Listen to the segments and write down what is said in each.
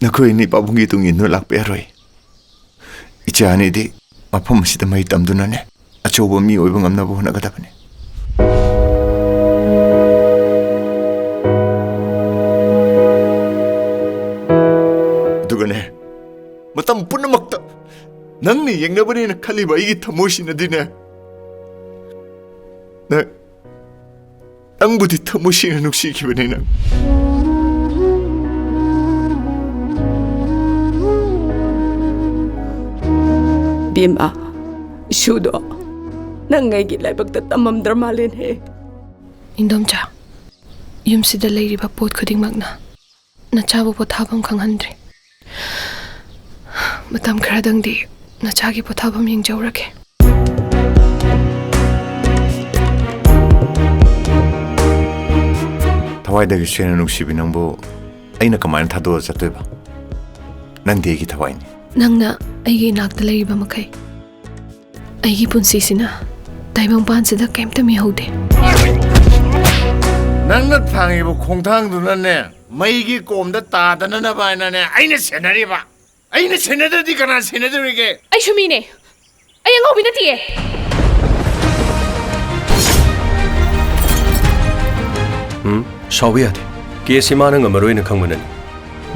ꯅꯈꯣꯏꯅꯤ ꯄꯥꯕꯨꯡꯒꯤ ꯇꯨꯡ ꯏꯟꯗꯨꯅ ꯂꯥꯛꯄ ꯌꯥꯔꯣꯏ. ꯏꯆꯥ ꯑꯅꯤꯗꯤ ꯃꯐꯝ ꯑꯁꯤꯗ ꯃꯍꯩ ꯇꯝꯗꯨꯅꯅꯦ ꯑꯆꯧꯕ ꯃꯤ ꯑꯣꯏꯕ ꯉꯝꯅꯕ ꯍꯣꯠꯅꯒꯗꯕꯅꯤ. ꯑꯗꯨꯒꯅꯦ ꯃꯇꯝ ꯄꯨꯝꯅꯃꯛꯇ ꯅꯪꯅ ꯌꯦꯡꯅꯕꯅꯦꯅ ꯈꯜꯂꯤꯕ ꯑꯩꯒꯤ ꯊꯃꯣꯏꯁꯤꯅꯗꯤꯅꯦ ꯅꯪꯕꯨꯗꯤ ꯊꯃꯣꯏ ꯁꯦꯡꯅ ꯅꯨꯡꯁꯤꯈꯤꯕꯅꯤꯅ. ꯕꯦꯝꯃ, ꯏꯁꯨꯗꯣ ꯅꯪ ꯑꯩꯒꯤ ꯂꯥꯏꯕꯛꯇ ꯇꯝꯃꯝꯗ꯭ꯔ ꯃꯥꯜꯂꯦꯅꯦ. ꯏꯟꯗꯣꯝꯆꯥ, ꯌꯨꯝꯁꯤꯗ ꯂꯩꯔꯤꯕ ꯄꯣꯠ ꯈꯨꯗꯤꯡꯃꯛꯅ ꯅꯆꯥꯕꯨ ꯄꯣꯊꯥꯐꯝ ꯈꯪꯍꯟꯗ꯭ꯔꯦ. ꯃꯇꯝ ꯈꯔꯗꯪꯗꯤ ꯅꯆꯥꯒꯤ ꯄꯣꯊꯥꯐꯝ ꯌꯦꯡꯖꯧꯔꯒꯦ. ꯊꯋꯥꯏꯗꯒꯤ ꯁꯦꯡꯅ ꯅꯨꯡꯁꯤꯕꯤ ꯅꯪꯕꯨ ꯑꯩꯅ ꯀꯃꯥꯏꯅ ꯊꯥꯗꯣꯛꯑ ꯆꯠꯇꯣꯏꯕ? ꯅꯪꯗꯤ ꯑꯩꯒꯤ ꯊꯋꯥꯏꯅꯤ. ꯅꯪꯅ ꯑꯩꯒꯤ ꯏꯅꯥꯛꯇ ꯂꯩꯔꯤꯕ ꯃꯈꯩ ꯑꯩꯒꯤ ꯄꯨꯟꯁꯤꯁꯤꯅ ꯇꯥꯏꯕꯪꯄꯥꯟꯁꯤꯗ ꯀꯩꯝꯇ ꯃꯤꯍꯧꯗꯦ. ꯅꯪꯅ ꯊꯥꯡꯉꯤꯕ ꯈꯣꯡꯊꯥꯡꯗꯨꯅꯅꯦ ꯃꯩꯒꯤ ꯀꯣꯝꯗ ꯇꯥꯗꯅꯅꯕ ꯍꯥꯏꯅꯅꯦ ꯑꯩꯅ ꯁꯦꯟꯅꯔꯤꯕ. ꯑꯩꯅ ꯁꯦꯟꯅꯗ꯭ꯔꯗꯤ ꯀꯅꯥ ꯁꯦꯟꯅꯗꯧꯔꯤꯒꯦ? ꯑꯩꯁꯨ ꯃꯤꯅꯦ. ꯑꯩ ꯑꯉꯥꯎꯕꯤ ꯅꯠꯇꯤꯌꯦ. ꯁꯥꯎꯕ ꯌꯥꯗꯦ. ꯀꯦꯁꯁꯤ ꯃꯥꯅ ꯉꯝꯃꯔꯣꯏꯅ ꯈꯪꯕꯅꯅꯤ.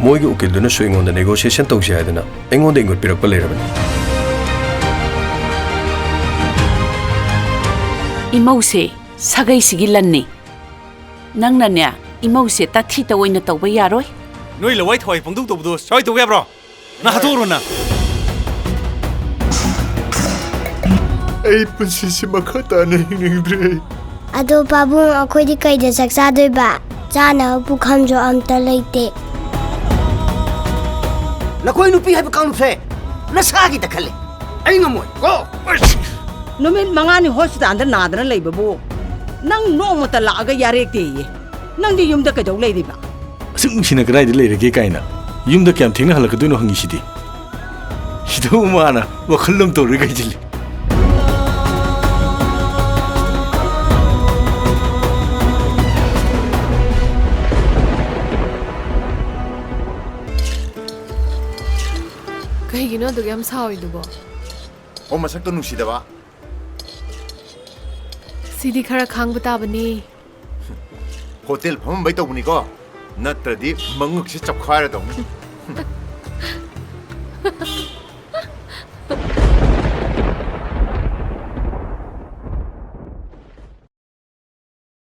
ꯃꯣꯏꯒꯤ ꯎꯀꯤꯜꯗꯨꯅꯁꯨ ꯑꯩꯉꯣꯟꯗ ꯅꯦꯒꯣꯁꯤꯌꯦꯁꯟ ꯇꯧꯁꯤ ꯍꯥꯏꯗꯅ ꯑꯩꯉꯣꯟꯗ ꯏꯪꯒꯣꯠ ꯄꯤꯔꯛꯄ ꯂꯩꯔꯕꯅꯤ. ꯏꯃꯧꯁꯦ ꯁꯥꯒꯩꯁꯤꯒꯤ ꯂꯟꯅꯤ. ꯅꯪꯅꯅꯦ ꯏꯃꯧꯁꯦ ꯇꯥꯊꯤꯇ ꯑꯣꯏꯅ ꯇꯧꯕ ꯌꯥꯔꯣꯏ. ꯅꯣꯏ ꯂꯋꯥꯏ ꯊꯋꯥꯏ ꯄꯪꯗꯧ ꯇꯧꯕꯗꯣ ꯁ꯭ꯋꯥꯏ ꯇꯧꯕ ꯌꯥꯕ꯭ꯔꯣ? ꯅꯪ ꯍꯥꯠꯇꯣꯛꯎꯔꯣ. ꯑꯩ ꯄꯨꯟꯁꯤꯁꯤ ꯃꯈꯥ ꯇꯥꯅ ꯍꯤꯡꯅꯤꯡꯗ꯭ꯔꯦ. ꯑꯗꯣ ꯄꯥꯕꯨꯡ, ꯑꯩꯈꯣꯏꯗꯤ ꯀꯩꯗ ꯆꯥꯛ ꯆꯥꯗꯣꯏꯕ? ꯆꯥꯅꯕ ꯄꯨꯈꯝꯁꯨ ꯑꯝꯇ ꯂꯩꯇꯦ. ꯅꯈꯣꯏ ꯅꯨꯄꯤ ꯍꯥꯏꯕ ꯀꯥꯡꯂꯨꯞꯁꯦ ꯅꯁꯥꯒꯤꯗ ꯈꯜꯂꯦ. ꯑꯩ ꯉꯝꯃꯣꯏ. ꯀꯣ ꯅꯨꯃꯤꯠ 5ꯅꯤ ꯍꯣꯁꯄꯤꯇꯥꯜꯗ ꯅꯥꯗꯅ ꯂꯩꯕꯕꯨ ꯅꯪ ꯅꯣꯡꯃꯇ ꯂꯥꯛꯑꯒ ꯌꯥꯔꯦꯛꯇꯦꯌꯦ. ꯅꯪꯗꯤ ꯌꯨꯝꯗ ꯀꯩꯗꯧ ꯂꯩꯔꯤꯕ? ꯑꯁꯨꯛ ꯅꯨꯡꯁꯤꯅ ꯀꯗꯥꯏꯗ ꯂꯩꯔꯒꯦ ꯀꯥꯏꯅ ꯌꯨꯝꯗ ꯀꯌꯥꯝ ꯊꯦꯡꯅ ꯍꯜꯂꯛꯀꯗꯣꯏꯅꯣ ꯍꯪꯉꯤꯁꯤꯗꯤ. ꯁꯤꯗꯕꯨ ꯃꯥꯅ ꯋꯥꯈꯜ ꯑꯃ ꯇꯧꯔꯒ ꯒꯩꯖꯤꯜꯂꯤ. ꯀꯩꯒꯤꯅꯣ ꯑꯗꯨꯛ ꯌꯥꯝ ꯁꯥꯎꯏꯗꯨꯕꯣ? ꯑꯣ, ꯃꯁꯛꯇꯣ ꯅꯨꯡꯁꯤꯗꯕ? ꯁꯤꯗꯤ ꯈꯔ ꯈꯥꯡꯕ ꯇꯥꯕꯅꯤ. ꯍꯣꯇꯦꯜ ꯐꯝꯃꯝꯕꯩ ꯇꯧꯕꯅꯤꯀꯣ. ꯅꯠꯇ꯭ꯔꯗꯤ ꯃꯉꯛꯁꯤ ꯆꯞꯈꯥꯏꯔꯗꯧꯅꯤ.